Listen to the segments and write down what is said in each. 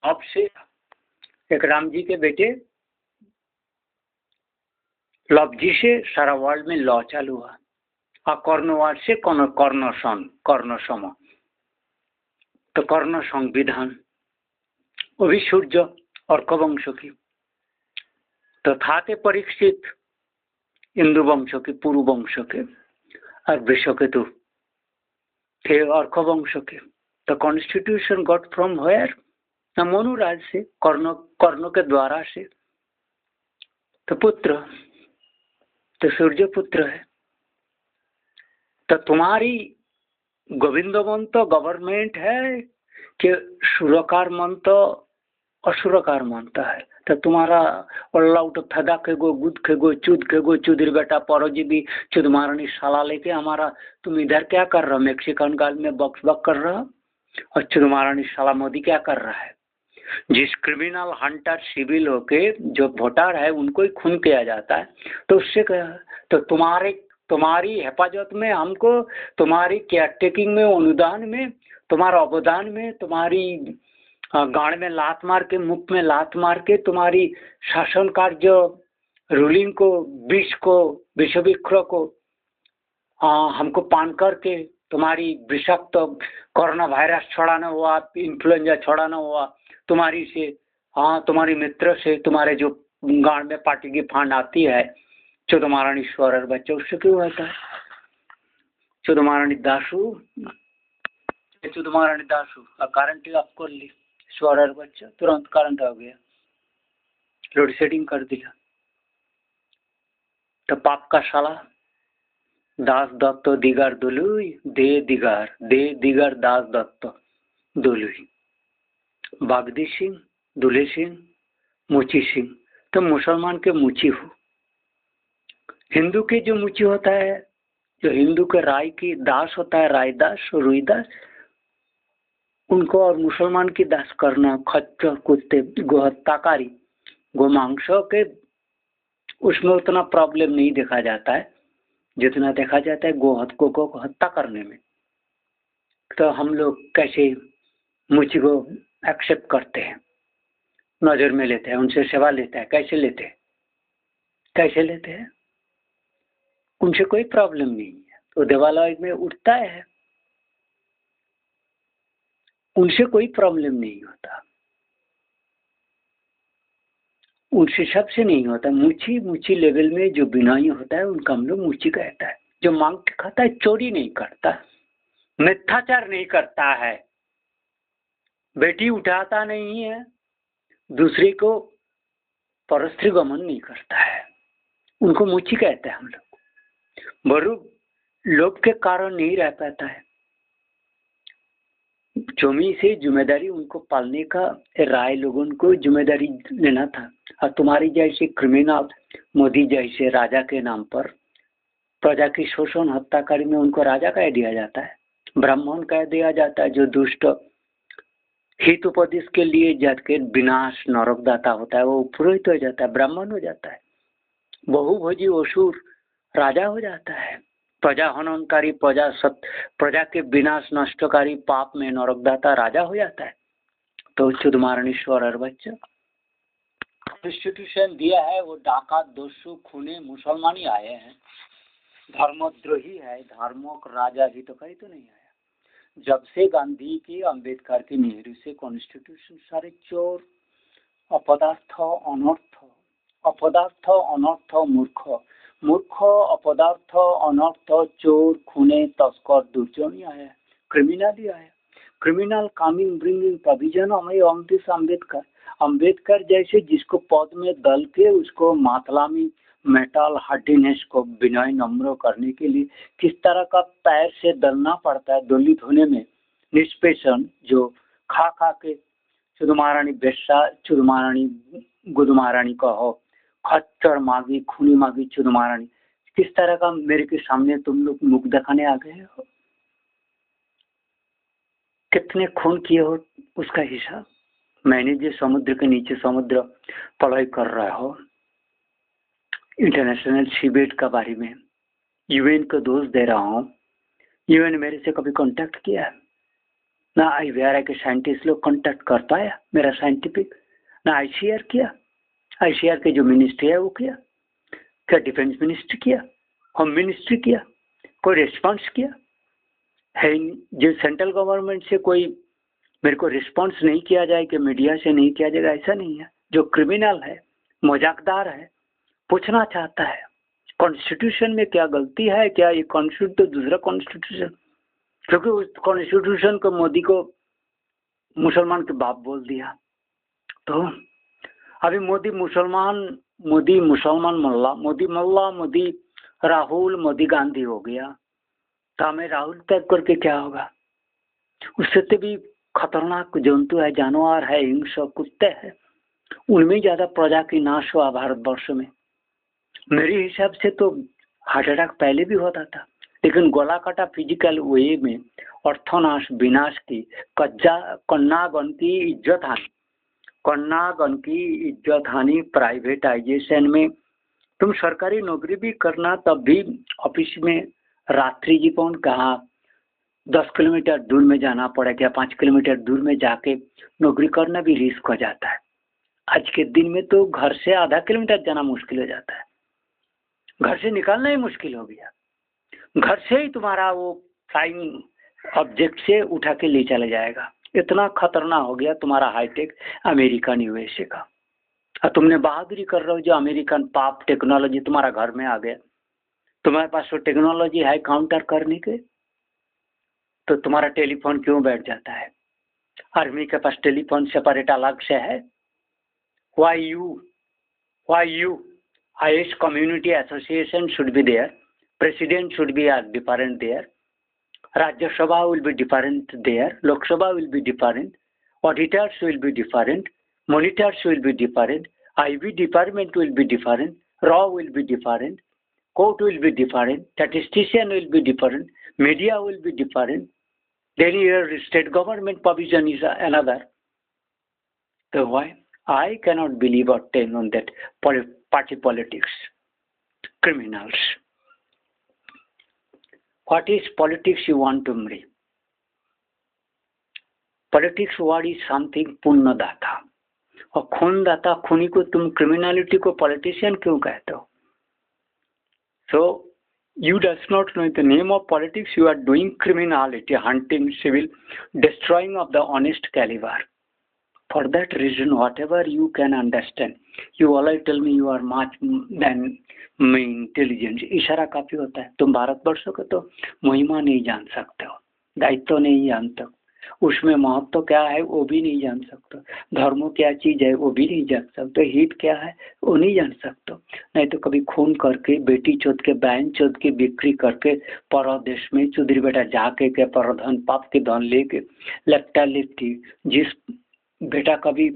अब से एक राम जी के बेटे लव जी से सारा वर्ल्ड में लॉ चालू हुआ, और कर्णवाद से कर्ण सम, तो कर्ण संविधान, वो भी सूर्य और वंश की, तो थे परीक्षित हिंदू वंश के, पूर्व वंश के, और वृषकेतु थे अर्क वंश के। तो कॉन्स्टिट्यूशन गॉट फ्रॉम वेयर? मनुराज से, कर्ण के द्वारा से। तो पुत्र तो सूर्य पुत्र है। तो तुम्हारी गोविंदवंत गवर्नमेंट है कि सुरकार मंत असुरकार मानता है? तो तुम्हारा उठ फैदा खेगो, गुद खेगो, चुदिर बेटा परजीवी चुद मारनी साला लेके हमारा, तुम इधर क्या कर रहे हो? मेक्सिकन गाल में बक्स बक कर रहा, और चुद मारनी साला मोदी क्या कर रहा है? जिस क्रिमिनल हंटर सिविल होके जो वोटर है उनको ही खून किया जाता है, तो उससे क्या? तो तुम्हारी हिफाजत में हमको, तुम्हारी केयर टेकिंग में, अनुदान में, तुम्हारा अवदान में, तुम्हारी गाड़ में लात मार के, मुख में लात मार के, तुम्हारी शासन कार्य रूलिंग को, विषविक्र को हमको पान करके तुम्हारी विषाक्त कोरोना वायरस छोड़ाना हुआ, इन्फ्लुएंजा छोड़ाना हुआ तुम्हारी से, तुम्हारी मित्र से, तुम्हारे जो गाड़ में पार्टी की फंड आती है, चुदमारानी स्वरर बच्चे, उससे क्यों होता है? चुदमारानी दासू करंट आप कर ली, स्वरर बच्चा तुरंत करंट आ गया, लोड शेडिंग कर दिया। तो पाप का साला दास दत्त दिगार दुलुई, दे दिगार दास दत्त दुलुई, बागदी सिंह, दुले सिंह, मुची सिंह। तो मुसलमान के मुची हो, हिंदू के जो मुची होता है, जो हिंदू के राय की दास होता है, रायदास रुईदास, उनको और मुसलमान की दास करना, खच्चर कुत्ते, गोहत्याकारी, गोमांस के, उसमें उतना प्रॉब्लम नहीं देखा जाता है जितना देखा जाता है गो हत्या करने में। तो हम लोग कैसे मुची को एक्सेप्ट करते हैं, नजर में लेते हैं, उनसे सेवा लेते हैं। कैसे लेते हैं? उनसे कोई प्रॉब्लम नहीं है, तो देवालय में उठता है, उनसे कोई प्रॉब्लम नहीं होता, उनसे सबसे नहीं होता। मुची लेवल में जो बिनाई होता है उनका हम लोग मुची कहता है। जो मांग के खाता है, चोरी नहीं करता, मिथ्याचार नहीं करता है, बेटी उठाता नहीं है, दूसरे को परस्त्री गमन नहीं करता है, उनको मुची कहते हैं हम लोग। बरु लोभ के कारण नहीं रह पाता है, जमी से जिम्मेदारी उनको पालने का राय लोगों को जिम्मेदारी लेना था। और तुम्हारी जैसे क्रिमिनल मोदी जैसे राजा के नाम पर प्रजा की शोषण हत्याकारी में उनको राजा कह दिया जाता है, ब्राह्मण कह दिया जाता है। जो दुष्ट हित उपदेश के लिए जात के विनाश नरकदाता होता है वो पुरोहित हो जाता है, ब्राह्मण हो जाता है, बहुभोजी असुर राजा हो जाता है, प्रजा हननकारी, प्रजा के विनाश नष्टकारी पाप में नरकदाता राजा हो जाता है। तो चुदमारणीश्वर और बच्चा कॉन्स्टिट्यूशन दिया है, वो डाका दोषु खूने मुसलमान ही आए हैं, धर्मद्रोही है, धर्मक राजा भी तो कहीं तो नहीं आया। जब से गांधी की, अंबेडकर की, नेहरू से कॉन्स्टिट्यूशन सारे चोर, अपदार्थ, अनर्थ, मूर्ख, अपदार्थ, अनर्थ, चोर, खूने, तस्कर, दुर्जन आया, क्रिमिनल ही आया। क्रिमिनल कमिंग ब्रिंगिंग प्रोविजन हमें अम्बेडकर जैसे जिसको पद में दल के उसको मातलामी मेटल हार्डीनेस को विनय नम्र करने के लिए किस तरह का पैर से दलना पड़ता है, दलित होने में निष्पेषण, जो खा के चुदमारानी बेस्सा, चुदमारानी गुदमारानी कहो, खच्चर मागी, खूनी मागी, चुदमारानी, किस तरह का मेरे के सामने तुम लोग मुख दिखाने आ गए हो? कितने खून किए हो उसका हिसाब मैंने जो समुद्र के नीचे समुद्र पढ़ाई कर रहा हो, इंटरनेशनल सीबेट का बारे में यूएन को दोष दे रहा हूँ। यूएन मेरे से कभी कांटेक्ट किया? ना IVRI के साइंटिस्ट लोग कांटेक्ट कर पाया मेरा साइंटिफिक, ना ICR किया, ICR के जो मिनिस्ट्री है वो किया, क्या डिफेंस मिनिस्ट्री किया, होम मिनिस्ट्री किया, कोई रिस्पॉन्स किया है? जो सेंट्रल गवर्नमेंट से कोई मेरे को रिस्पॉन्स नहीं किया जाए कि मीडिया से नहीं किया जाएगा, ऐसा नहीं है। जो क्रिमिनल है, मजाकदार है, पूछना चाहता है कॉन्स्टिट्यूशन में क्या गलती है, क्या ये कॉन्स्टिट्यूशन तो दूसरा कॉन्स्टिट्यूशन, क्योंकि उस कॉन्स्टिट्यूशन को मोदी को मुसलमान के बाप बोल दिया। तो अभी मोदी मुसलमान मोल्ला, मोदी राहुल, मोदी गांधी हो गया, तो हमें राहुल तक करके क्या होगा? उससे तो भी खतरनाक जंतु है, जानवर है, हिंसक कुत्ते हैं, उनमें ज्यादा प्रजा की नाश हुआ भारतवर्ष में। मेरे हिसाब से तो हार्ट अटैक पहले भी होता था, लेकिन गोला काटा फिजिकल वे में अर्थनाश विनाश की कन्नागन की इज्जत हानि प्राइवेटाइजेशन में। तुम सरकारी नौकरी भी करना तब भी ऑफिस में रात्रि जीवन कहाँ 10 किलोमीटर दूर में जाना पड़ेगा, 5 किलोमीटर दूर में जाके नौकरी करना भी रिस्क हो जाता है। आज के दिन में तो घर से आधा किलोमीटर जाना मुश्किल हो जाता है, घर से निकालना ही मुश्किल हो गया। घर से ही तुम्हारा वो फ्लाइंग ऑब्जेक्ट से उठा के ले चला जाएगा, इतना खतरनाक हो गया तुम्हारा हाईटेक अमेरिकन यूएसए का। और तुमने बहादुरी कर रहे हो, जो अमेरिकन पाप टेक्नोलॉजी तुम्हारा घर में आ गया, तुम्हारे पास वो टेक्नोलॉजी है काउंटर करने के, तो तुम्हारा टेलीफोन क्यों बैठ जाता है? आर्मी के पास टेलीफोन सेपरेट अलग से है। Why you IS community association should be there, president should be different there, Rajya Sabha will be different there, Lok Sabha will be different, auditors will be different, monitors will be different, IB department will be different, RAW will be different, court will be different, statistician will be different, media will be different, then your state government provision is another. So why? I cannot believe or take on that party politics, criminals. What is politics you want to marry? Politics word is something पुण्यदाता, और खूनदाता खूनी को तुम criminality को politician क्यों कहते हो? So you does not know the name of politics, you are doing criminality, hunting, civil, destroying of the honest caliber. For that reason, whatever you can understand, you always tell me you are much than me intelligence. इशारा काफी होता है। तुम भारतवर्ष को तो महिमा नहीं जान सकते हो, दायित्व नहीं जानते हो, उसमें महत्व क्या है वो भी नहीं जान सकते, धर्म क्या चीज है वो भी नहीं जान सकते, हित क्या है वो नहीं जान सकते। नहीं तो कभी खून करके, बेटी चोद के, बहन चोद के बिक्री करके, परदेश में चुदरी बेटा जाके के परधन पाप के धन लेके लपटा लिपटी, जिस बेटा कभी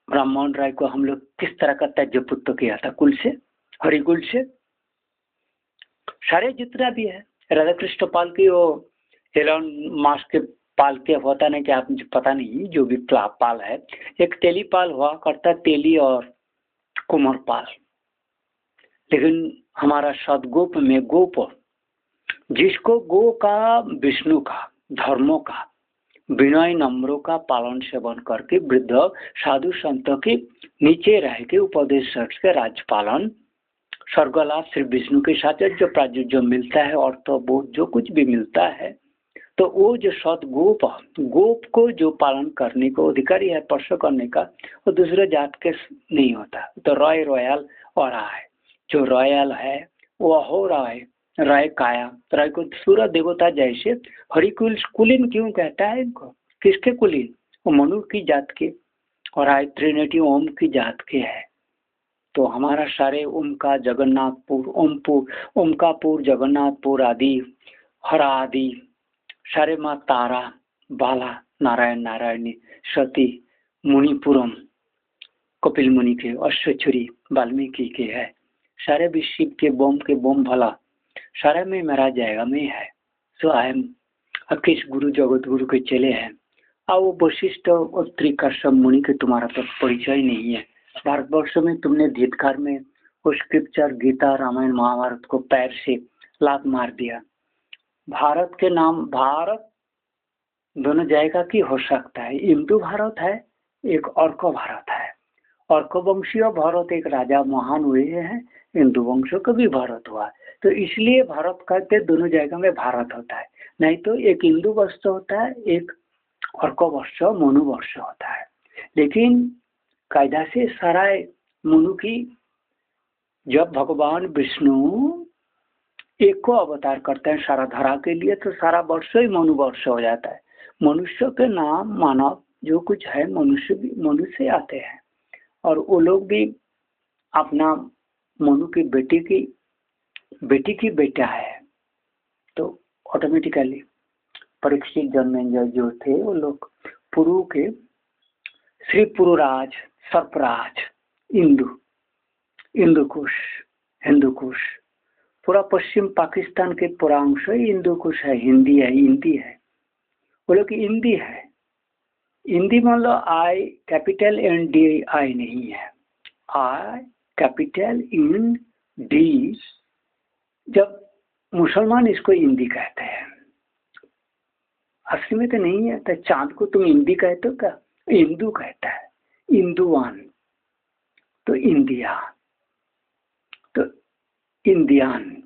राममोहन राय को हम लोग किस तरह का त्याज्य पुत्र किया था, कुल से, हरिकुल से, सारे जितना भी है, राधा कृष्ण पाल की वो एलन मास्क के पाल के होता नहीं कि आप मुझे पता नहीं, जो भी पाल है, एक तेली पाल हुआ करता, तेली और कुमार पाल। लेकिन हमारा सदगोप में गोप, जिसको गो का, विष्णु का, धर्मों का, विनय नम्रों का पालन सेवन करके वृद्ध साधु संतों के नीचे रह के उपदेश के राज्यपालन स्वर्गलाभ श्री विष्णु के साथ जो प्राचुर्य मिलता है और तो बोध जो कुछ भी मिलता है, तो वो जो सदगोप, गोप को जो पालन करने को अधिकारी है, स्पर्श करने का, वो दूसरे जात के नहीं होता। तो रॉयल और है, जो रॉयल है वो हो रहा है, राय काया, राय को सूरज देवता जैसे हरिकुल कुलीन क्यों कहता है इनको? किसके कुलीन? वो मनु की जात के, और आय त्रिनेटी ओम की जात के है। तो हमारा सारे ओम का जगन्नाथपुर, ओमकापुर, जगन्नाथपुर आदि, हरा आदि, सारे माँ तारा, बाला, नारायण, नारायणी, सती, मुनिपुरम, कपिल मुनि के, अश्वचुरी, वाल्मीकि के है, सारे भी शिव के बोम भला, सारे में मेरा जाएगा में है। सो आई एम किस गुरु जगत गुरु के चले हैं, और वो वशिष्ठ और त्रिकर्षम मुनि के तुम्हारा तो परिचय नहीं है। भारतवर्ष में तुमने धीतकार में वो स्क्रिप्चर गीता, रामायण, महाभारत को पैर से लात मार दिया। भारत के नाम, भारत दोनों जायगा की हो सकता है। हिंदू भारत है, एक अर्क भारत है। अर्क वंशीय भारत एक राजा महान हुए हैं, हिंदू वंशों का भी भारत हुआ। तो इसलिए भारत कहते दोनों जगह में भारत होता है, नहीं तो एक हिंदू वर्ष होता है, एक अर्क वर्ष मनु वर्ष होता है। लेकिन कायदा से सारा मनु की, जब भगवान विष्णु एक को अवतार करते हैं सारा धरा के लिए, तो सारा वर्ष ही मनु वर्ष हो जाता है। मनुष्य के नाम मानव जो कुछ है मनुष्य भी मनुष्य से आते हैं, और वो लोग भी अपना मनु की बेटी की बेटा है, तो ऑटोमेटिकली परीक्षित जन्मेंद्र जो थे वो लोग पुरु के श्री पुरुराज सर्पराज हिंदुकुश पूरा पश्चिम पाकिस्तान के पूरा अंश हिंदुकुश है, हिंदी है। वो लोग हिंदी है। हिंदी मान लो I capital N D I नहीं है, आई कैपिटल इन डी। जब मुसलमान इसको हिंदी कहते हैं, असली में तो नहीं है। तो चांद को तुम हिंदी कहते हो क्या? हिंदू कहता है, हिंदुआन तो इंडिया, तो इंडियन।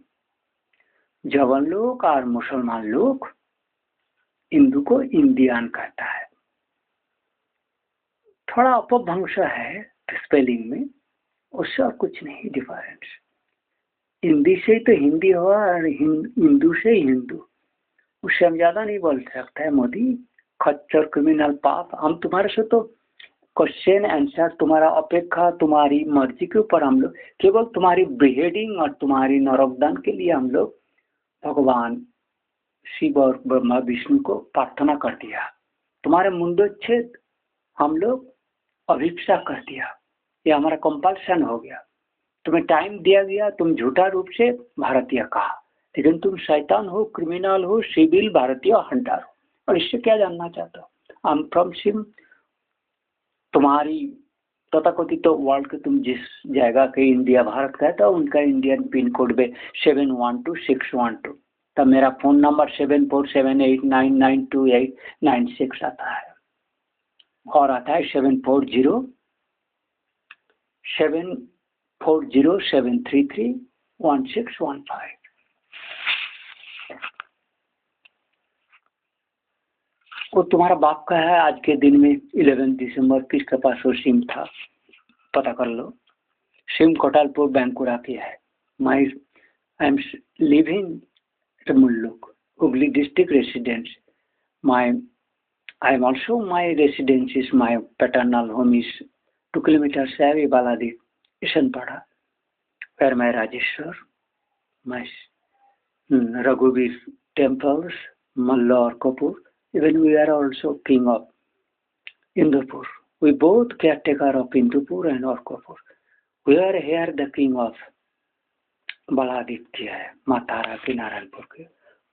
जवन लोग और मुसलमान लोग हिंदू को इंडियन कहता है। थोड़ा अपभ्रंश है स्पेलिंग में, उससे और कुछ नहीं डिफरेंस। हिंदी से तो हिंदी हुआ और हिंदू से हिंदू, उससे हम ज्यादा नहीं बोल सकते हैं। मोदी खच्चर क्रिमिनल पाप, हम तुम्हारे से तो क्वेश्चन आंसर तुम्हारा अपेक्षा तुम्हारी मर्जी के ऊपर हम लोग केवल तुम्हारी बिहेडिंग और तुम्हारी नरोगदान के लिए हम लोग भगवान शिव और ब्रह्मा विष्णु को प्रार्थना कर दिया। तुम्हारे मुंडोच्छेद हम लोग अभिक्षा कर दिया, ये हमारा कंपल्सन हो गया। तुम्हें टाइम दिया गया, तुम झूठा रूप से भारतीय कहा, लेकिन तुम शैतान हो, क्रिमिनल हो, सिविल भारतीय हंटर हो। और इससे क्या जानना चाहते हो? I am from SIM. तुम्हारी तथाकथित तो वर्ल्ड के तुम जिस जगह के इंडिया भारत कहता हो उनका इंडियन पिन कोड में 712612, तब मेरा फोन नंबर 7478992896 आता है, और आता है 7407331615। वो तुम्हारा बाप का है। आज के दिन में 11 दिसंबर किसके पास वो सिम था, पता कर लो। सिम कोटालपुर बैंकुरा की है। I am living at Mulluk, Hooghly district residence. I am also my residence is my paternal home is 2 kilometers away Baladi, Ishanpada, where my Rajeshwar, my Raghuveer temples, Mallar Kapur, even we are also king of Indupur. We both caretaker of Indupur and Orkapur. We are here the king of Baladitya है, मातारा के नारायणपुर के,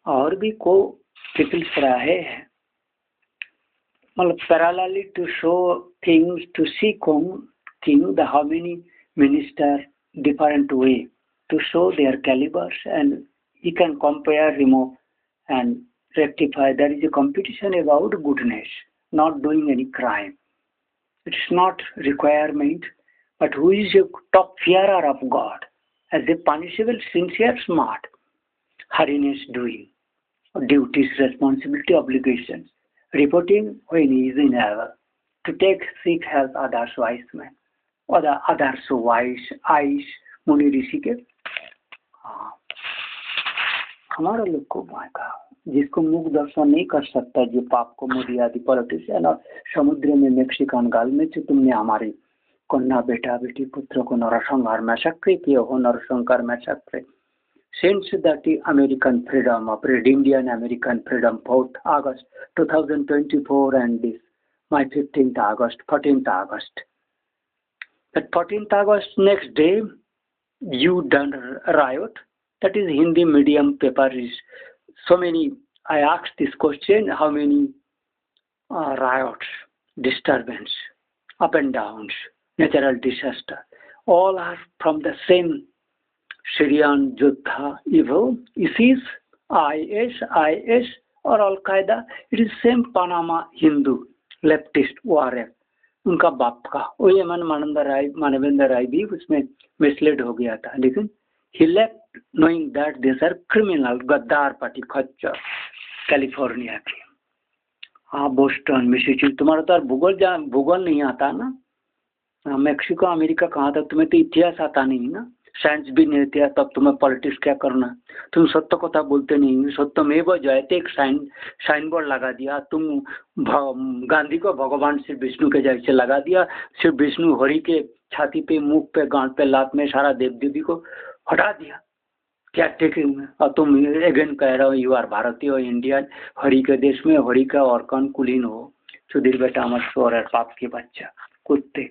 और भी को peoples रहे हैं। मतलब parallelly to show things, to see king the how many minister different way to show their calibers, and he can compare, remove and rectify. There is a competition about goodness, not doing any crime. It's not requirement, but who is a top fearer of God as a punishable, sincere, smart, hardiness doing, duties, responsibility, obligations, reporting when he is in error, to take, seek help others wise men, or the others wise eyes, मुनि ऋषि के। हमारा लोग को मायका जिसको मुख दर्शन नहीं कर सकता, जो पाप को मोदी आदि पॉलिटिशियन और समुद्र में मेक्सिकन गाल में जो तुमने हमारी कन्या बेटा बेटी पुत्र को नरसंहार मैसेक्रे किए हो, नरसंहार मैसेक्रे since that American freedom of Indian American freedom 4th August 2024 and this my 14th August. That 14th August next day you done riot. That is Hindi medium paper is so many. I asked this question: how many riots, disturbance, up and downs, natural disaster, all are from the same Syrian Yoddha evil, ISIS, IS, और al Qaeda it is same Panama Hindu leftist ORF, उनका बाप का। वो ये मानवेंद्र राय भी उसमें misled हो गया था, लेकिन he left knowing that these are criminal, गद्दार पार्टी, खच्चर, कैलिफोर्निया की। हाँ, बोस्टन, मैसेच्यूसेट्स, तुम्हारा तो भूगोल नहीं आता ना। मेक्सिको अमेरिका कहाँ था, तुम्हें तो इतिहास आता नहीं ना, साइंस भी नहीं था, तब तुम्हें पॉलिटिक्स क्या करना। तुम सत्य कथा बोलते नहीं, सत्यमेव जयते एक साइन बोर्ड लगा दिया। तुम गांधी को भगवान श्री विष्णु के जैसे लगा दिया। श्री विष्णु हरि के छाती पे, मुख पे, गांठ पे, लात में सारा देव देवी को हटा दिया। क्या टेकिंग में, और तुम अगेन कह रहे हो यू आर भारतीय हो, इंडियन, हरि के देश में हरि का और कौन कुलीन हो। सुधीर बेटा मत सो रहा, पाप के बच्चा, कुत्ते।